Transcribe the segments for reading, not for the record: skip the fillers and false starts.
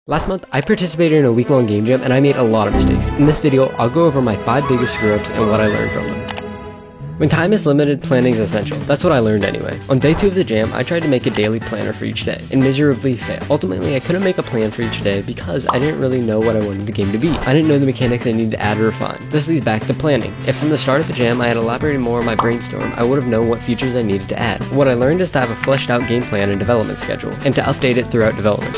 Last month, I participated in a week-long game jam and I made a lot of mistakes. In this video, I'll go over my 5 biggest screw-ups and what I learned from them. When time is limited, planning is essential. That's what I learned anyway. On day 2 of the jam, I tried to make a daily planner for each day, and miserably failed. Ultimately, I couldn't make a plan for each day because I didn't really know what I wanted the game to be. I didn't know the mechanics I needed to add or refine. This leads back to planning. If from the start of the jam I had elaborated more on my brainstorm, I would have known what features I needed to add. What I learned is to have a fleshed out game plan and development schedule, and to update it throughout development.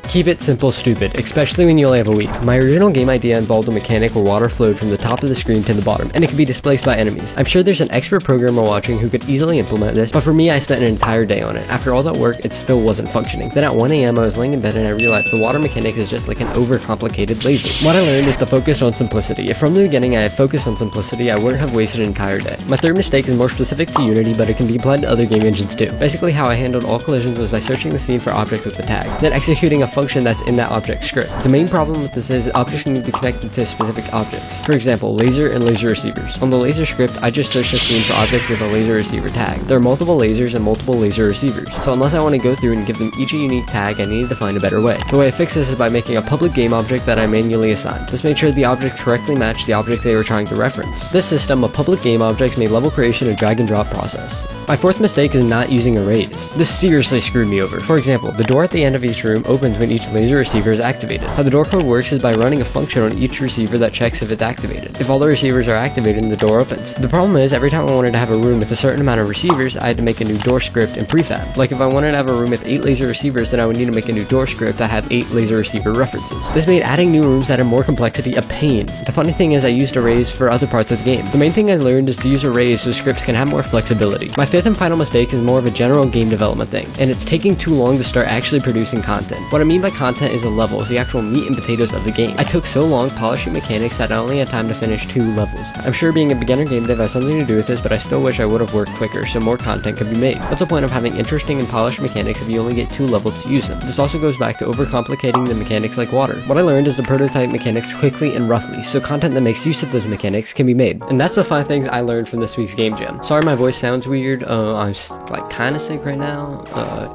Keep it simple, stupid, especially when you only have a week. My original game idea involved a mechanic where water flowed from the top of the screen to the bottom, and it could be displaced by enemies. I'm sure there's an expert programmer watching who could easily implement this, but for me, I spent an entire day on it. After all that work, it still wasn't functioning. Then at 1 AM, I was laying in bed and I realized the water mechanic is just like an overcomplicated laser. What I learned is to focus on simplicity. If from the beginning I had focused on simplicity, I wouldn't have wasted an entire day. My third mistake is more specific to Unity, but it can be applied to other game engines too. Basically, how I handled all collisions was by searching the scene for objects with the tag, then executing a function that's in that object script. The main problem with this is objects need to be connected to specific objects. For example, laser and laser receivers. On the laser script, I just searched a scene for objects with a laser receiver tag. There are multiple lasers and multiple laser receivers, so unless I want to go through and give them each a unique tag, I needed to find a better way. The way I fixed this is by making a public game object that I manually assigned. This made sure the objects correctly matched the object they were trying to reference. This system of public game objects made level creation a drag and drop process. My fourth mistake is not using arrays. This seriously screwed me over. For example, the door at the end of each room opens when each laser receiver is activated. How the door code works is by running a function on each receiver that checks if it's activated. If all the receivers are activated, the door opens. The problem is, every time I wanted to have a room with a certain amount of receivers, I had to make a new door script in prefab. Like if I wanted to have a room with 8 laser receivers, then I would need to make a new door script that had 8 laser receiver references. This made adding new rooms that had more complexity a pain. The funny thing is I used arrays for other parts of the game. The main thing I learned is to use arrays so scripts can have more flexibility. My fifth and final mistake is more of a general game development thing, and it's taking too long to start actually producing content. What I mean by content is the levels, the actual meat and potatoes of the game. I took so long polishing mechanics that I only had time to finish 2 levels. I'm sure being a beginner game dev has something to do with this, but I still wish I would have worked quicker so more content could be made. What's the point of having interesting and polished mechanics if you only get 2 levels to use them? This also goes back to overcomplicating the mechanics like water. What I learned is to prototype mechanics quickly and roughly, so content that makes use of those mechanics can be made. And that's the 5 things I learned from this week's game jam. Sorry my voice sounds weird, I'm like kinda sick right now,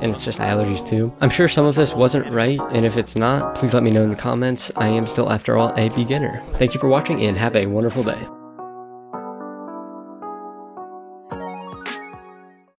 and it's just allergies too. I'm sure some of this wasn't right, and if it's not, please let me know in the comments. I am still, after all, a beginner. Thank you for watching and have a wonderful day.